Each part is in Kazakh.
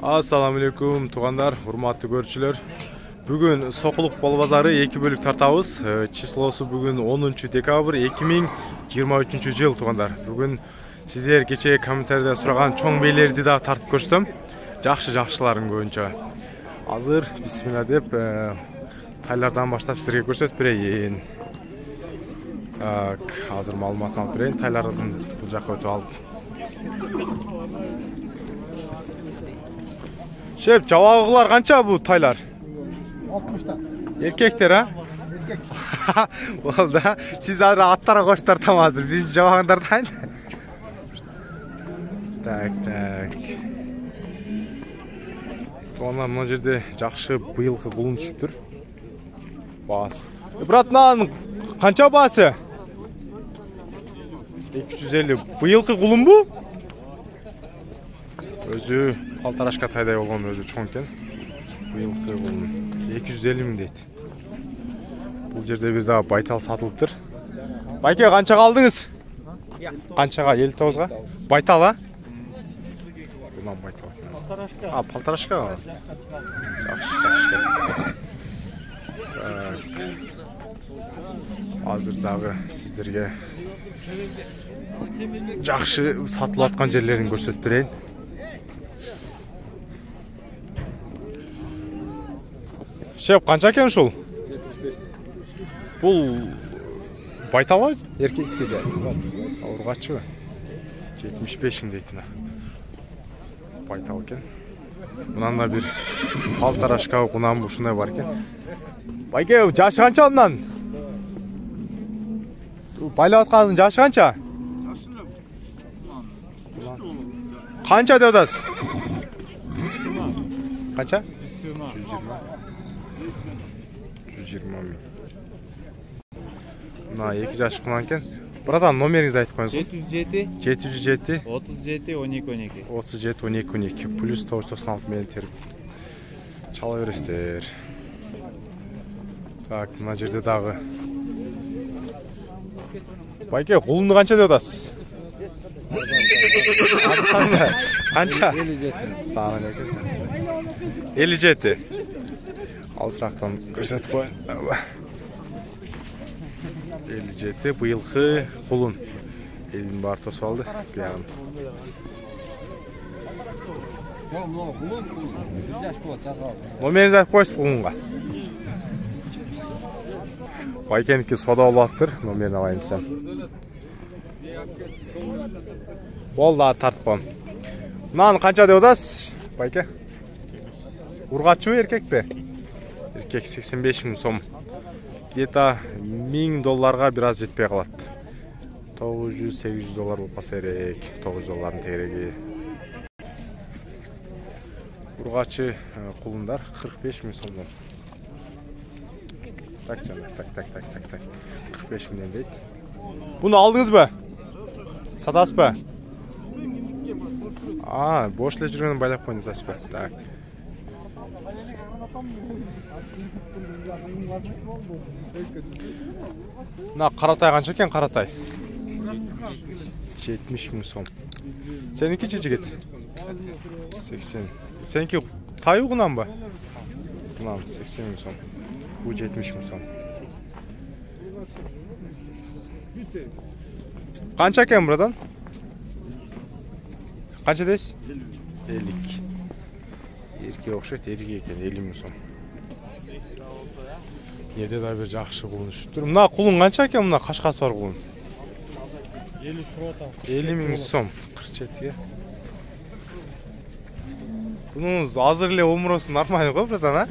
Assalamu alaikum туғандар, урматтуу көрүүчүлөр. Бүгүн Сокулук бал базары 2 бөлүк тартабыз. Числосу бүгүн 10 декабрь 2023 жыл туғандар. Бүгүн сиздер кечээ комментарийде сураган чоң бейлерди да тартып көрсөтөм. Жакшы-жакшыларын көбүнчө. Азыр бисмилла деп тайлардан баштап сиздерге көрсөтүп берейин. Азыр маалыматын алып берейин. Тайлардын бул жакка өтүп алып. Шеп, жабагылар канча бу тайлар? 60'ta. Erkekler ha? Erkek. Oldu. Siz atlara koş tartamazdır. Birinci cevabınlardan. Tak. Onlar mına жерде жақшы быйылкы кулун түшүптүр. Баасы. Братнан, канча баасы? 250. Быйылкы кулун бу? Өзү палтарашка тайдай болгон, өзү чоң экен. Быйылкы кулун 250 миң дейт. Бул жерде бир да байтал сатылыптыр. Байке, канчага алдыңыз? Канчага? 59га? Байтал, а? Бунан байтал. Палтарашка. Жакшы. Азыр дагы сиздерге жакшы сатылып аткан жерлерин көрсөтүп берейин. Шеп, канча экен ушул? 75. Бул байтал эркекке жай. Ургачы. 75 миң дейт мына. Байтал экен. Мындан да бир палтарашка кунам ушундай бар экен. Байке, жашы канча андан? Байлап аткандын жашы канча? Канча деп атасыз? Канча? 120 миң. Мына 2 жаш кунан экен. Братан, номериңизди айтып коюңуз. 707 37 12 плюс 996 менен терип чала бересиздер. Так, мына жерде дагы. Байке, кулунду канча деп атасыз? Канча? 57. Саны экен. 57. Алысырактан көрсөтүп коюн. 57 быйылкы кулун. Элдин баары тосуп алды. Биягын. Номеринизди айтып коесуз кулунга. Байкеники сода болуп аттыр. Номерин алайын десем. Болду, тартып коем. Мынаны канча деп атасыз, байке? Ургачыбы, эркекпи? Эркек 85 миң сом. Где-то $1000 бир аз жетпей калат. 900-800 доллар болуп калса керек. 900 доллардын тегереги. Ургачы кулундар 45 миң сомдон. Так. 45 миңден дейт. Буну алдыңызбы? Сатасызбы? Бош эле жүргөнүн байлап коюн атасызбы? Так. Мына каратай канча экен, каратай? 70 миң сом. Сеники жигит? 80. Сеники тайы кунанбы? Кунан 80 миң сом. Бу 70 миң сом. Канча экен buradan? Канча дейсиз? 50. Эркек окшойт, эркек экен 50 миң сом. Жерде да бир жакшы кулун түшүптүр. Мына кулун канча экен, мына кашкасы бар кулун? 50 миң сом. 47. Бунун азыр эле умросу нормально го, братан, а?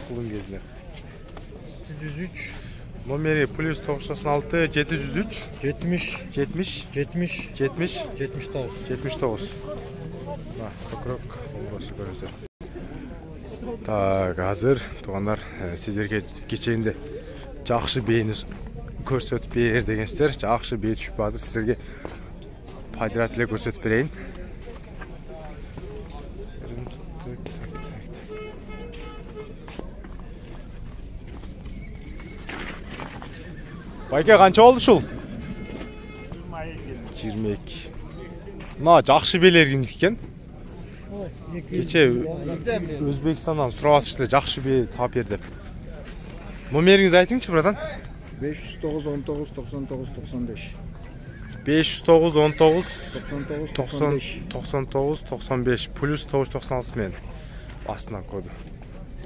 Кулун кезине. 703. Номери плюс 996 703 70 79. Мына көкүрөк умросу көрөсүздөр. Так, азыр тугандар, сиздерге кечээинде жакшы бээни көрсөтүп бер дегенсиздер. Жакшы бээ түшүп азыр сиздерге пайдалап эле көрсөтүп берейин. Байке, канча болду ушул? 22. Мына жакшы бээлер кимдики экен? Кече Өзбекстандан сурап атышты, жакшы бий таап бер деп. Номериңизди айтыңчы, братан. 509 19 99 95. 509 19 99 99 95 плюс 996 мен астынан коду.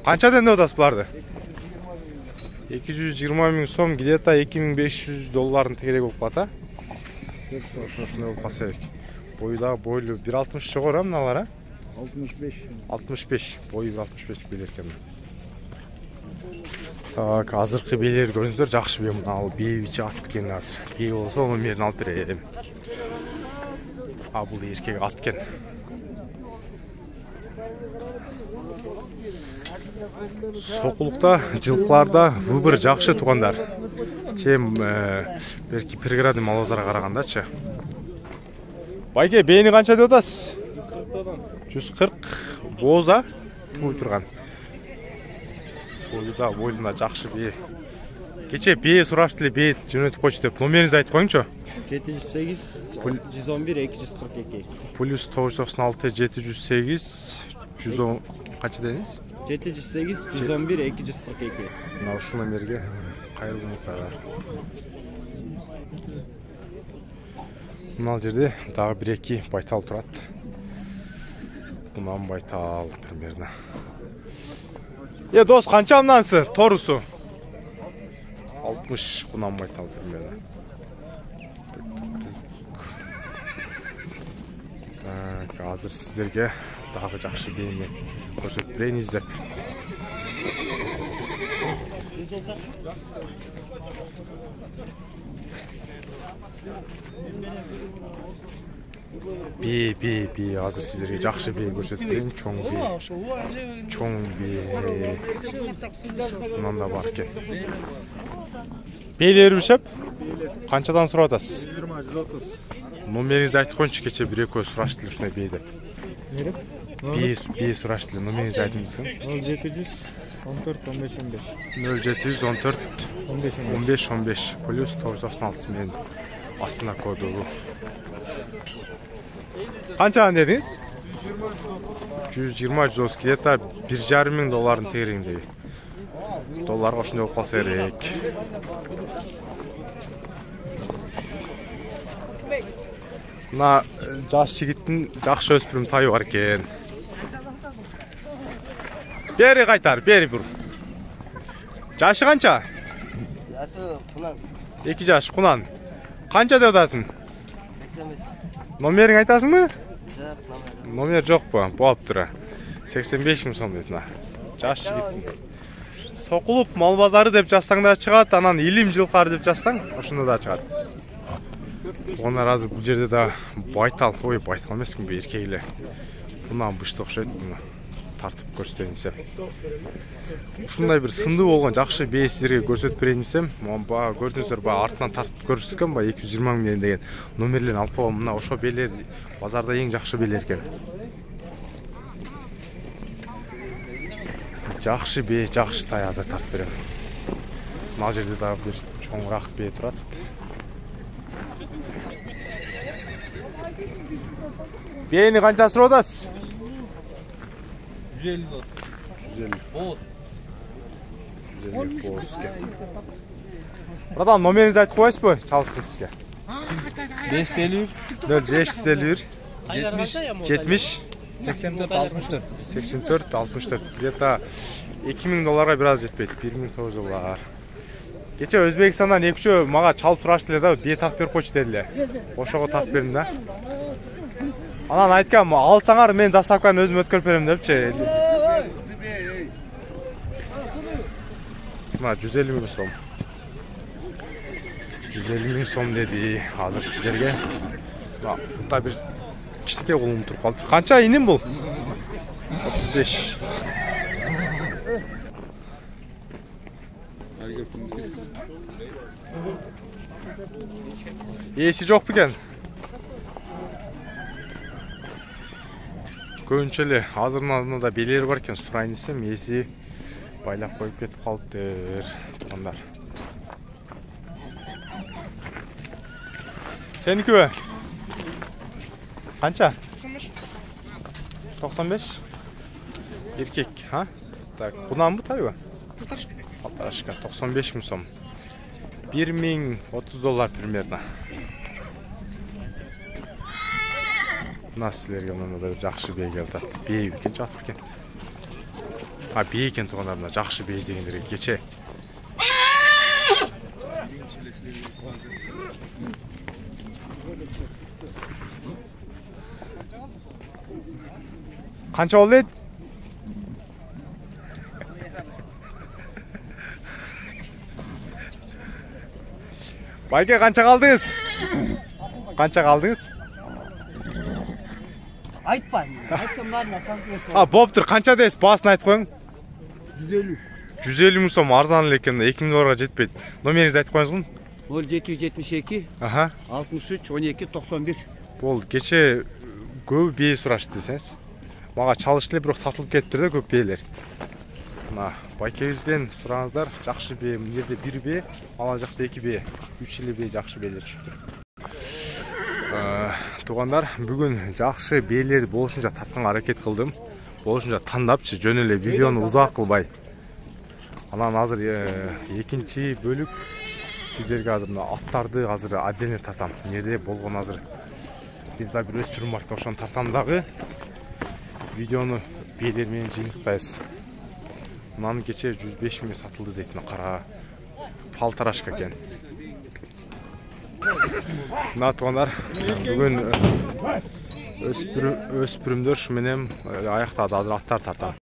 Канчадан деп атасыз буларды? 220 миң сом, где-то 2500 долларын тегерек болуп калат, а? Ошондой болуп калса керек. Бойда бойлуу 1.60 жогору мыналар, а? 65. 65, бою 65 белер экен. Так, азыркы бийлерди көрүңүздөр, жакшы бий. Ал бий ичи ат экен азыр. Бий болсо номерин алып берем. А бул эркек ат экен. Сокулукта, жылкыларда выбор жакшы туугандар. Чем берки приградный мал базарга карагандачы. Байке, бейни канча деп атасыз? 140 боза тууй турган. Бойлуна жакшы бий. Кече бий сураштылы бий жөнөтүп койчу деп номеринизди айтып коюңчу. 708 111 242. Плюс 996 708 110 канча дедиңиз? 708 111 242. Мына ушул номерге кайрылыңыздар. Мына жерде дагы 1-2 байтал турат. Мынан байтал примерно. Дос, канча мынансы? Торусу? 60 кунан байтал примерно. Так, азыр сиздерге дагы жакшы беймен көрсөтүп берейин издеп. Би азыр сиздерге жакшы бей көрсөтүп берейин. Чоң бей. Мындан да бар экен. Бейлери бишеп? Канчадан сурап атасыз? 120 130. Номеринизди айтып коюңчу, кече бир-экөө сураштылы ушундай бей деп. Бей сураштылы, номеринизди айтыңызсың. 0714 15 15. 0714 15 15 плюс 996 мен астына коду. Канчадан дедиңиз? 120 где-то 1,5 миң долларын тегерегиндеги. Долларга ошондой болуп калса керек. Мына жаш жигиттин жакшы өспүрүм тайы бар экен. Бери кайтар, бери бур. Жашы канча? Яшы кунан. 2 жаш кунан. Канча деп атасың? 85. Номериң айтасыңбы? Жок, Номер жокпу? Болуптур. 85 миң сом дейт мына. Жаш жигит. Сокулук мал базары деп жазсаң да чыгат, анан илим жылкары деп жазсаң, ошондо да чыгат. Онар азыр бул жерде да байтал, байтал эмес кимби эркек эле. Мына бышты окшойт, мына тартып көрсөтөйүн десем. Ушундай бир сындуу болгон жакшы бей сиздерге көрсөтүп берейин десем, мына көрдүңүздөр, артынан тартып көрсөткөн, 220 миң деген номерлерин алып койгон. Мына ошо бейлер базарда эң жакшы бейлер экен. Жакшы бей, жакшы тай азыр тартып берем. Мына жерде дагы бир чоңураак бей турат. Бейни канча сурап атасыз? 150. 150. Боз. 150 боз экен. Братан, номеринизди айтып коесузбу? Чалсын сизге. 551 0551 70 84 64. 84 64. Где-то 2000 долларга бир аз жетпейт. 1900 доллар. Кече Өзбекстандан 2-3 мага чалып сураштылы да, бие тартып берип койчу дедиле. Ошого тартып бердим да. Анан айткам, алсаңар мен доставканы өзүм өткөрүп берем депчи. Мына 150 миң сом. 150 миң сом деди азыр сиздерге. Мына бир кичике колум туруп калды. Канча иним бул? 35. Эси жок бекен? Көбүнчө эле азырын да белери бар экен, сурайын десем, эси байлап коюп кетип калыптыр туугандар. Senikü be? Kança? 95. Erkek, ha? Так, bundan mı tabii? Полторашка, 95 мың сом. 1030 доллар примерно. Мына сілерге мынандай жақсы бей келді. Бей екен, жатыр екен. А, бей екен туғандарына жақсы бей дегендерге кеше. Қанша болды еді? Байке, қанша қалдыңыз? Қанша қалдыңыз? Айтпа. Айтсам барына конкурс. А, болып тұр, қанша дейсіз? Басын айтып қойың. 150. 150 мың сом арзан екен, 2000 долларға жетпейді. Номеріңізді айтып қойыңыз ғой? 0772 Аха. 63 12 91. Болды, кеше көп бей сұрашты десеңіз. Маға çalışты, бірақ сатылып кетті де көп бейлер. Мына байкебізден сұраңыздар, жақсы бей, мынерде 1 бей, ала жақта 2 бей, 3 бей жақсы бейлер түсіп тұр. Туғандар, бүгін жақсы бейлерді болышынша тартқан әрекет қылдым. Болышынша таңдапшы, жөнеле видеоны ұзақ қылбай. Анан азыр екінші бөлік сіздерге азыр аттарды азыр отдельно тартам. Нерде болған азыр бізде бір өспірім бар, ошоны тартамдағы видеоны бейлермен жиынтықтайыз. Мынаны кеше 105 мың сатылды дейтін қара полторашка екен. Мына туғандар, бүгін өспірімдер шыменем аяқтады, азыр аттар тартам.